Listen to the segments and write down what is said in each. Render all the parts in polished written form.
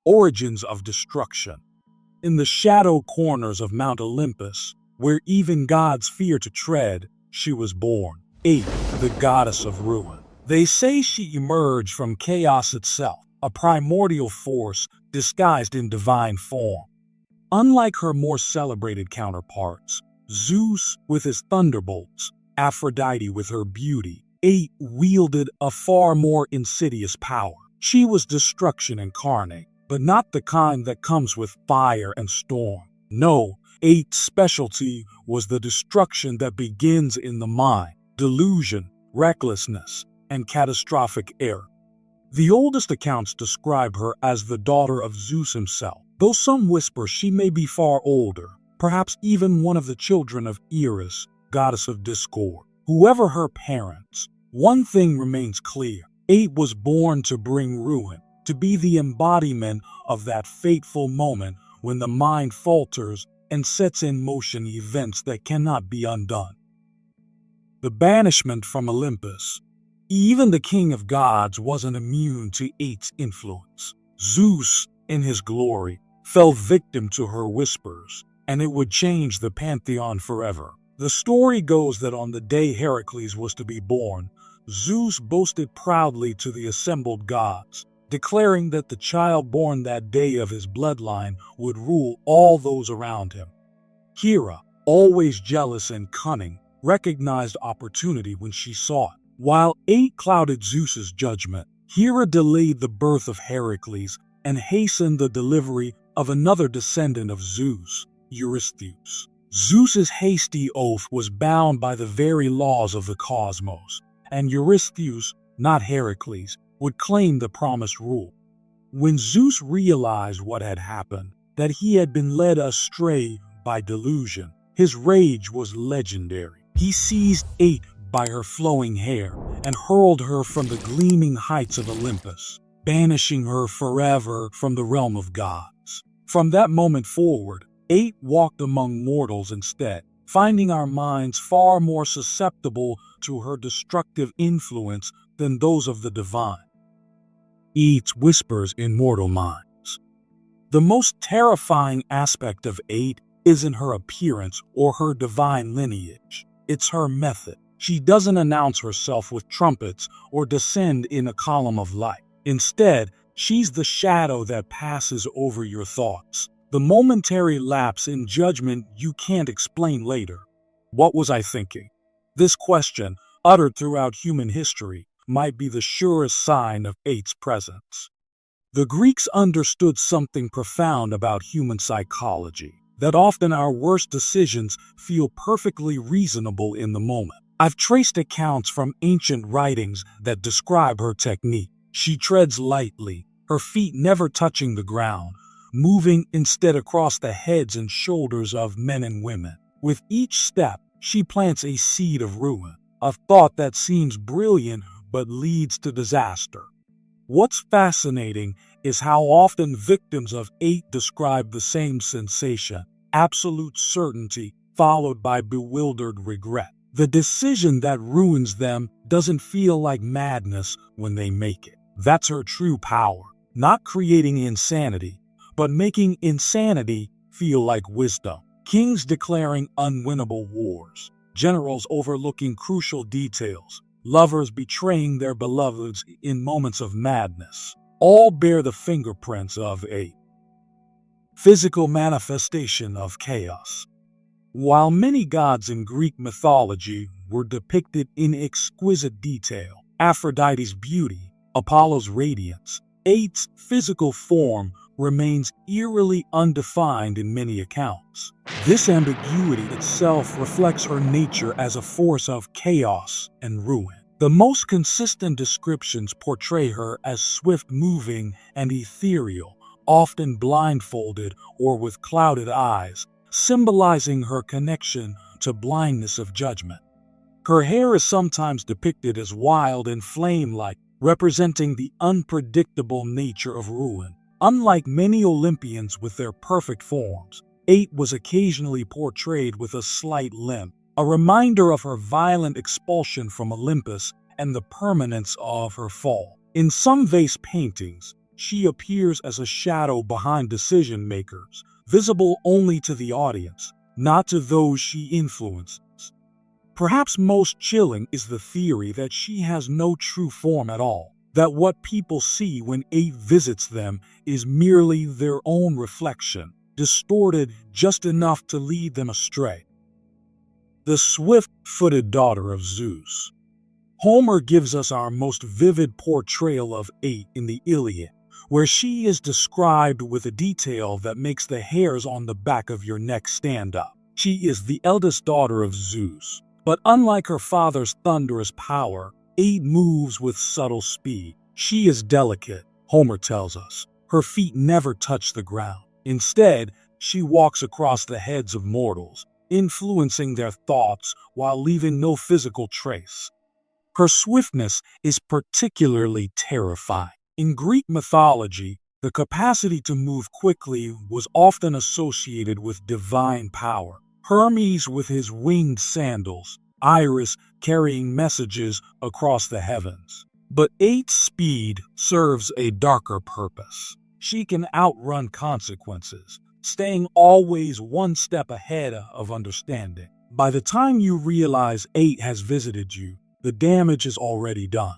Origins of destruction. In the shadow corners of Mount Olympus, where even gods fear to tread, she was born. 8. The goddess of ruin. They say she emerged from chaos itself, a primordial force disguised in divine form. Unlike her more celebrated counterparts, Zeus with his thunderbolts, Aphrodite with her beauty, 8 wielded a far more insidious power. She was destruction incarnate, but not the kind that comes with fire and storm. No, 8's specialty was the destruction that begins in the mind, delusion, recklessness, and catastrophic error. The oldest accounts describe her as the daughter of Zeus himself, though some whisper she may be far older, perhaps even one of the children of Eris, goddess of discord. Whoever her parents, one thing remains clear: 8 was born to bring ruin, to be the embodiment of that fateful moment when the mind falters and sets in motion events that cannot be undone. The banishment from Olympus. Even the king of gods wasn't immune to 8's influence. Zeus, in his glory, fell victim to her whispers, and it would change the pantheon forever. The story goes that on the day Heracles was to be born, Zeus boasted proudly to the assembled gods, declaring that the child born that day of his bloodline would rule all those around him. Hera, always jealous and cunning, recognized opportunity when she saw it. While 8 clouded Zeus's judgment, Hera delayed the birth of Heracles and hastened the delivery of another descendant of Zeus, Eurystheus. Zeus's hasty oath was bound by the very laws of the cosmos, and Eurystheus, not Heracles, would claim the promised rule. When Zeus realized what had happened, that he had been led astray by delusion, his rage was legendary. He seized 8 by her flowing hair and hurled her from the gleaming heights of Olympus, banishing her forever from the realm of gods. From that moment forward, 8 walked among mortals instead, finding our minds far more susceptible to her destructive influence than those of the divine. 8's whispers in mortal minds. The most terrifying aspect of 8 isn't her appearance or her divine lineage. It's her method. She doesn't announce herself with trumpets or descend in a column of light. Instead, she's the shadow that passes over your thoughts, the momentary lapse in judgment you can't explain later. What was I thinking? This question, uttered throughout human history, might be the surest sign of 8's presence. The Greeks understood something profound about human psychology, that often our worst decisions feel perfectly reasonable in the moment. I've traced accounts from ancient writings that describe her technique. She treads lightly, her feet never touching the ground, moving instead across the heads and shoulders of men and women. With each step, she plants a seed of ruin, a thought that seems brilliant but leads to disaster. What's fascinating is how often victims of 8 describe the same sensation: absolute certainty followed by bewildered regret. The decision that ruins them doesn't feel like madness when they make it. That's her true power, not creating insanity, but making insanity feel like wisdom. Kings declaring unwinnable wars, generals overlooking crucial details, lovers betraying their beloveds in moments of madness, all bear the fingerprints of 8. Physical manifestation of chaos. While many gods in Greek mythology were depicted in exquisite detail, Aphrodite's beauty, Apollo's radiance, 8's physical form remains eerily undefined in many accounts. This ambiguity itself reflects her nature as a force of chaos and ruin. The most consistent descriptions portray her as swift-moving and ethereal, often blindfolded or with clouded eyes, symbolizing her connection to blindness of judgment. Her hair is sometimes depicted as wild and flame-like, representing the unpredictable nature of ruin. Unlike many Olympians with their perfect forms, 8 was occasionally portrayed with a slight limp, a reminder of her violent expulsion from Olympus and the permanence of her fall. In some vase paintings, she appears as a shadow behind decision makers, visible only to the audience, not to those she influences. Perhaps most chilling is the theory that she has no true form at all, that what people see when 8 visits them is merely their own reflection, distorted just enough to lead them astray. The swift-footed daughter of Zeus. Homer gives us our most vivid portrayal of 8 in the Iliad, where she is described with a detail that makes the hairs on the back of your neck stand up. She is the eldest daughter of Zeus, but unlike her father's thunderous power, 8 moves with subtle speed. She is delicate, Homer tells us. Her feet never touch the ground. Instead, she walks across the heads of mortals, influencing their thoughts while leaving no physical trace. Her swiftness is particularly terrifying. In Greek mythology, the capacity to move quickly was often associated with divine power. Hermes with his winged sandals, Iris carrying messages across the heavens. But 8's speed serves a darker purpose. She can outrun consequences, staying always one step ahead of understanding. By the time you realize 8 has visited you, the damage is already done.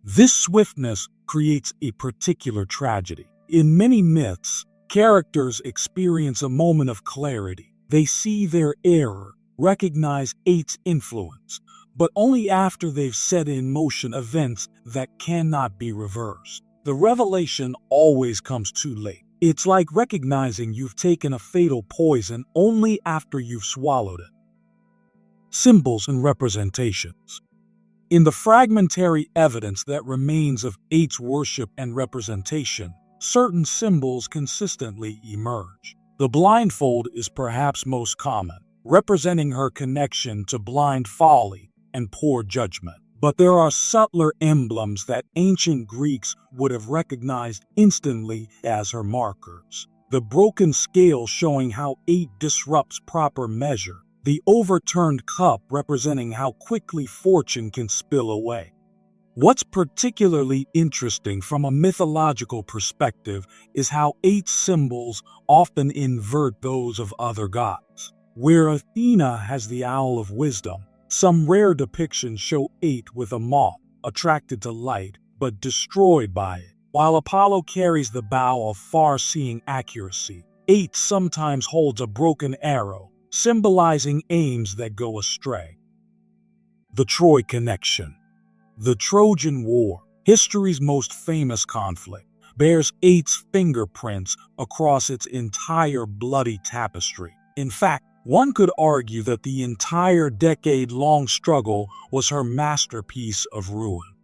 This swiftness creates a particular tragedy. In many myths, characters experience a moment of clarity. They see their error, recognize 8's influence, but only after they've set in motion events that cannot be reversed. The revelation always comes too late. It's like recognizing you've taken a fatal poison only after you've swallowed it. Symbols and representations. In the fragmentary evidence that remains of 8's worship and representation, certain symbols consistently emerge. The blindfold is perhaps most common, representing her connection to blind folly and poor judgment. But there are subtler emblems that ancient Greeks would have recognized instantly as her markers. The broken scale showing how 8 disrupts proper measure, the overturned cup representing how quickly fortune can spill away. What's particularly interesting from a mythological perspective is how 8 symbols often invert those of other gods. Where Athena has the owl of wisdom, some rare depictions show 8 with a moth, attracted to light, but destroyed by it. While Apollo carries the bow of far-seeing accuracy, 8 sometimes holds a broken arrow, symbolizing aims that go astray. The Troy connection. The Trojan War, history's most famous conflict, bears 8's fingerprints across its entire bloody tapestry. In fact, one could argue that the entire decade-long struggle was her masterpiece of ruin.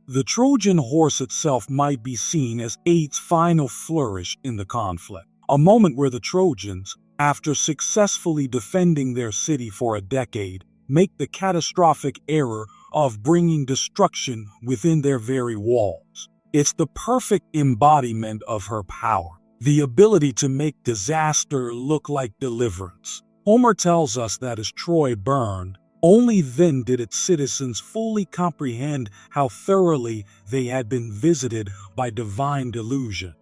The Trojan horse itself might be seen as 8's final flourish in the conflict, a moment where the Trojans, after successfully defending their city for a decade, make the catastrophic error of bringing destruction within their very walls. It's the perfect embodiment of her power, the ability to make disaster look like deliverance. Homer tells us that as Troy burned, only then did its citizens fully comprehend how thoroughly they had been visited by divine delusion.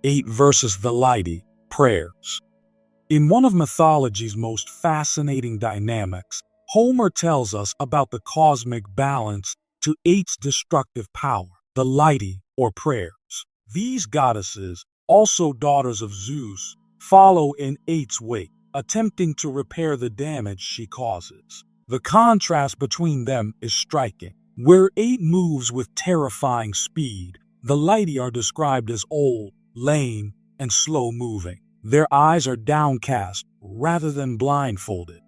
8 versus the Litae, prayers. In one of mythology's most fascinating dynamics, Homer tells us about the cosmic balance to 8's destructive power, the Litae, or prayers. These goddesses, also daughters of Zeus, follow in 8's wake, attempting to repair the damage she causes. The contrast between them is striking. Where 8 moves with terrifying speed, the Litae are described as old, lame, and slow-moving. Their eyes are downcast rather than blindfolded.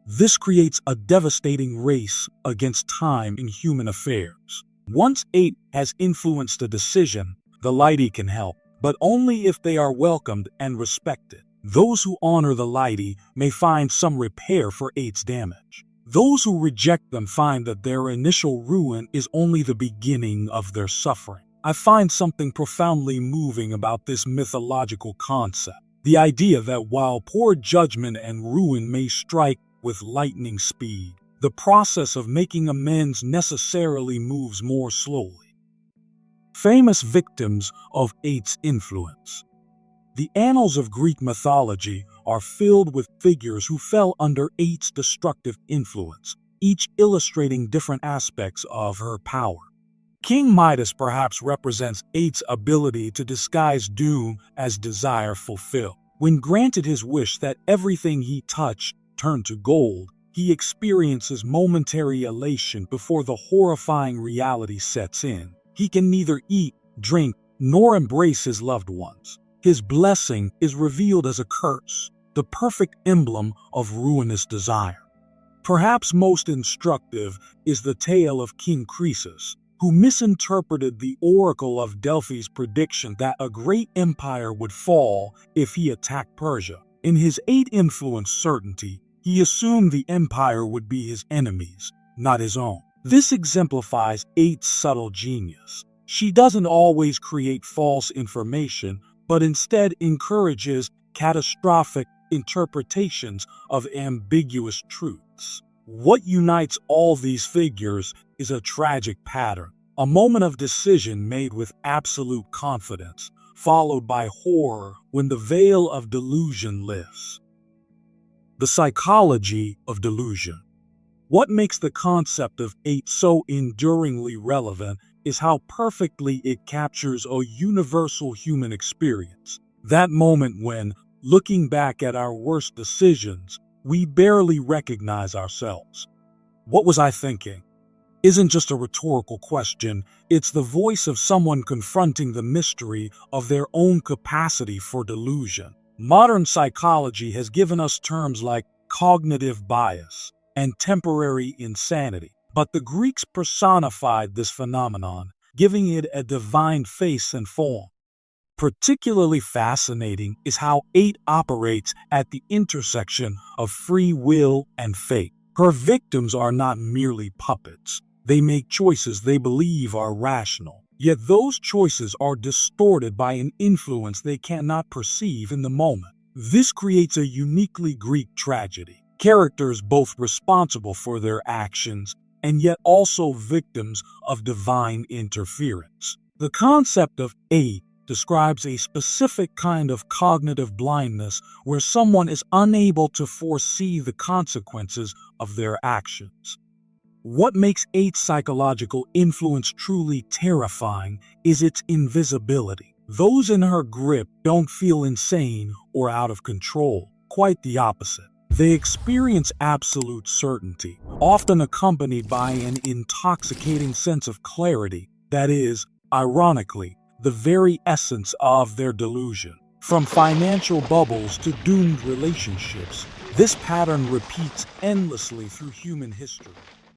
This creates a devastating race against time in human affairs. Once 8 has influenced a decision, the Litae can help, but only if they are welcomed and respected. Those who honor the Litae may find some repair for 8's damage. Those who reject them find that their initial ruin is only the beginning of their suffering. I find something profoundly moving about this mythological concept. The idea that while poor judgment and ruin may strike with lightning speed, the process of making amends necessarily moves more slowly. Famous victims of eight's influence. The annals of Greek mythology are filled with figures who fell under eight's destructive influence, each illustrating different aspects of her power. King Midas perhaps represents eight's ability to disguise doom as desire fulfilled. When granted his wish that everything he touched turned to gold, he experiences momentary elation before the horrifying reality sets in. He can neither eat, drink, nor embrace his loved ones. His blessing is revealed as a curse, the perfect emblem of ruinous desire. Perhaps most instructive is the tale of King Croesus, who misinterpreted the oracle of Delphi's prediction that a great empire would fall if he attacked Persia. In his eight-influence certainty, he assumed the empire would be his enemies, not his own. This exemplifies eight's subtle genius. She doesn't always create false information, but instead encourages catastrophic interpretations of ambiguous truths. What unites all these figures is a tragic pattern, a moment of decision made with absolute confidence, followed by horror when the veil of delusion lifts. The psychology of delusion. What makes the concept of eight so enduringly relevant is how perfectly it captures a universal human experience. That moment when, looking back at our worst decisions, we barely recognize ourselves. What was I thinking? Isn't just a rhetorical question, it's the voice of someone confronting the mystery of their own capacity for delusion. Modern psychology has given us terms like cognitive bias and temporary insanity. But the Greeks personified this phenomenon, giving it a divine face and form. Particularly fascinating is how eight operates at the intersection of free will and fate. Her victims are not merely puppets. They make choices they believe are rational. Yet those choices are distorted by an influence they cannot perceive in the moment. This creates a uniquely Greek tragedy. Characters both responsible for their actions and yet also victims of divine interference. The concept of eight describes a specific kind of cognitive blindness where someone is unable to foresee the consequences of their actions. What makes eight's psychological influence truly terrifying is its invisibility. Those in her grip don't feel insane or out of control, quite the opposite. They experience absolute certainty, often accompanied by an intoxicating sense of clarity that is, ironically, the very essence of their delusion. From financial bubbles to doomed relationships, this pattern repeats endlessly through human history.